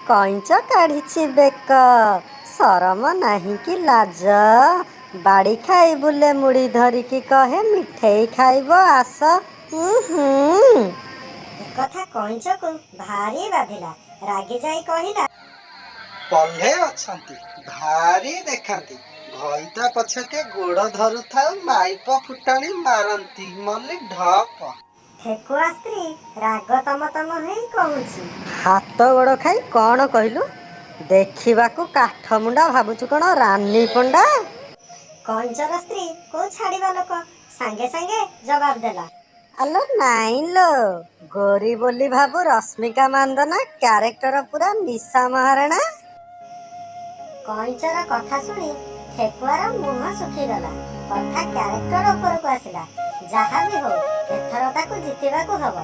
କଇଁଚ କାଢିଛି ବେକ, ସରମ ନାହିଁ କି ଲାଜ, ବାଡ଼ି ଖାଇ ବୁଲେ ମୁଢ଼ି ଧରିକି କହେ ମିଠେଇ ଖାଇବ ଆସ। ଏକଥା କଇଁଚକୁ ଭାରି ବାଧିଲା। ରାଗି ଯାଇ କହିଲା, ପଲ୍ହେ ଅଛନ୍ତି ଭାରି ଦେଖାନ୍ତି, ଘଇତା ପଛକେ ଗୋଡ଼ ଧରୁଥାଉ ମାଇପ ଫୁଟାଣି ମାରନ୍ତି ମଲି ଢପ। ଠେକୁଆ ସ୍ତ୍ରୀ ରାଗ ତମ ହେଇ କହୁଛି, ହାତ ଗୋଡ଼ ଖାଇ କ'ଣ କହିଲୁ? ଦେଖିବାକୁ କାଠ ମୁଣ୍ଡା, ଭାବୁଛୁ କ'ଣ ରାନୀ ପଣ୍ଡା? କଇଁଚର ସ୍ତ୍ରୀ କୋଉ ଛାଡ଼ିବା ଲୋକ, ସାଙ୍ଗେ ସାଙ୍ଗେ ଜବାବ ଦେଲା, ଆଲୋ ନାଇଁ ଲୋ, ଗୋରି ବୋଲି ଭାବୁ ରଶ୍ମିକା ମାନ୍ଦନା, କ୍ୟାରେକ୍ଟର ପୁରା ନିଶା ମହାରଣା। କଇଁଚର କଥା ଶୁଣି ଠେକୁଆର ମୁହଁ ଶୁଖିଗଲା। କଥା କ୍ୟାରେକ୍ଟର ଉପରକୁ ଆସିଲା। ଯାହା ବି ହଉ, ଏଥର ତାକୁ ଜିତିବାକୁ ହବ।